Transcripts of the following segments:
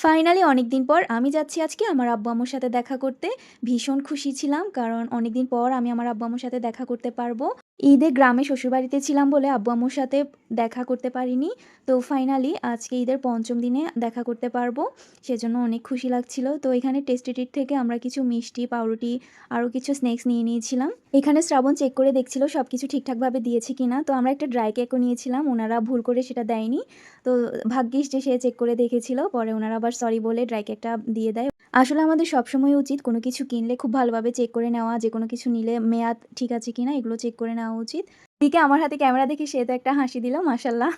Finally অনেকদিন পর আমি যাচ্ছি আজকে আমার আব্বু-আম্মুর সাথে দেখা করতে। ভীষণ খুশি ছিলাম কারণ অনেকদিন পর আমি আমার আব্বু-আম্মুর সাথে দেখা করতে পারবো। ঈদে গ্রামে শ্বশুরবাড়িতে ছিলাম বলে আব্বু-আম্মুর সাথে দেখা করতে পারিনি। তো ফাইনালি আজকে ঈদের ৫ম দিনে দেখা করতে পারবো। সেজন্য অনেক খুশি লাগছিল। তো এখানে টেস্টি ট্রিট থেকে আমরা কিছু মিষ্টি, পাউরুটি আরও কিছু স্ন্যাক্স নিয়ে নিয়েছিলাম। এখানে শ্রাবণ চেক করে দেখছিল সবকিছু ঠিকঠাকভাবে দিয়েছে কিনা। তো আমরা একটা ড্রাই কেকও নিয়েছিলাম। উনারা ভুল করে সেটা দেয়নি। তো ভাগ্যিস যে সে চেক করে দেখেছিল। পরে উনারা আবার সরি বলে ড্রাই কেকটা দিয়ে দেয়। আসলে আমাদের সবসময় উচিত কোনো কিছু কিনলে খুব ভালোভাবে চেক করে নেওয়া, যেকোনো কিছু নিলে মেয়াদ ঠিক আছে কিনা এগুলো চেক করে নেওয়া উচিত। এদিকে আমার হাতে ক্যামেরা দেখে সে তো একটা হাসি দিল মাশাআল্লাহ।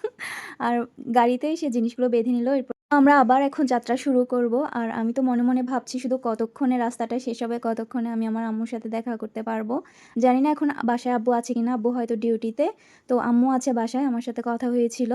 আর গাড়িতেই সে জিনিসগুলো বেঁধে নিল। এরপর আমরা আবার এখন যাত্রা শুরু করব। আর আমি তো মনে, মনে ভাবছি শুধু কতক্ষণে রাস্তাটা শেষ হবে, কতক্ষণে আমি আমার আম্মুর সাথে দেখা করতে পারবো। জানি না এখন বাসায় আব্বু আছে কিনা, আব্বু হয়তো ডিউটিতে। তো আম্মু আছে বাসায়, আমার সাথে কথা হয়েছিল।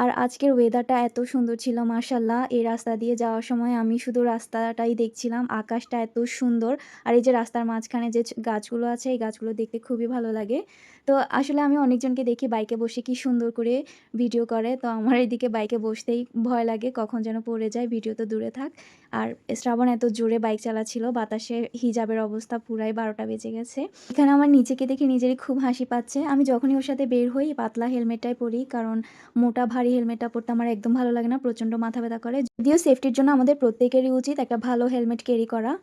আর আজকের ওয়েদারটা এত সুন্দর ছিল মাশাআল্লাহ। এই রাস্তা দিয়ে যাওয়ার সময় আমি শুধু রাস্তাটাই দেখছিলাম। আকাশটা এত সুন্দর। আর এই যে রাস্তার মাঝখানে যে গাছগুলো আছে, এই গাছগুলো দেখতে খুবই ভালো লাগে। তো আসলে আমি অনেকজনকে দেখি বাইকে বসে কি সুন্দর করে ভিডিও করে। তো আমার এদিকে বাইকে বসতেই ভয় লাগে কখন যেন পড়ে যায়, ভিডিও তো দূরে থাক। আর শ্রাবণ এত জোরে বাইক চালাচ্ছিল, বাতাসে হিজাবের অবস্থা পুরাই ১২টা বেজে গেছে। এখানে আমার নিজেকে দেখে নিজেরই খুব হাসি পাচ্ছে। আমি যখনই ওর সাথে বের হই পাতলা হেলমেটটাই পরি, কারণ মোটা ভারী হেলমেটটা পরতে আমার একদম ভালো লাগে না, প্রচণ্ড মাথা ব্যথা করে। যদিও সেফটির জন্য আমাদের প্রত্যেকেরই উচিত একটা ভালো হেলমেট ক্যারি করা।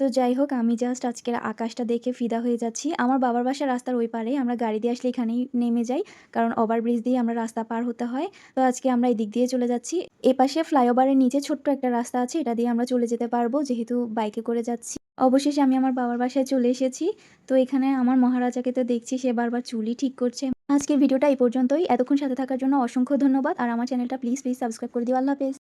তো যাই হোক, আমি জাস্ট আজকের আকাশটা দেখে ফিদা হয়ে যাচ্ছি। আমার বাবার বাসা রাস্তার ওই পারে, আমরা গাড়ি দিয়ে আসলে এখানেই নেমে যাই, কারণ ওভারব্রিজ দিয়ে আমরা রাস্তা পার হতে হয়। তো আজকে আমরা এই দিক দিয়ে চলে যাচ্ছি। এপাশে ফ্লাইওভারের নিচে ছোট্ট একটা রাস্তা আছে, এটা দিয়ে আমরা চলে যেতে পারবো যেহেতু বাইকে করে যাচ্ছি। অবশেষে আমি আমার বাবার বাসায় চলে এসেছি। তো এখানে আমার মহারাজাকে তো দেখছি সে বারবার চুলই ঠিক করছে। আজকের ভিডিওটা এই পর্যন্তই। এতক্ষণ সাথে থাকার জন্য অসংখ্য ধন্যবাদ। আর আমার চ্যানেলটা প্লিজ সাবস্ক্রাইব করে দিও। আল্লাহ হাফেজ।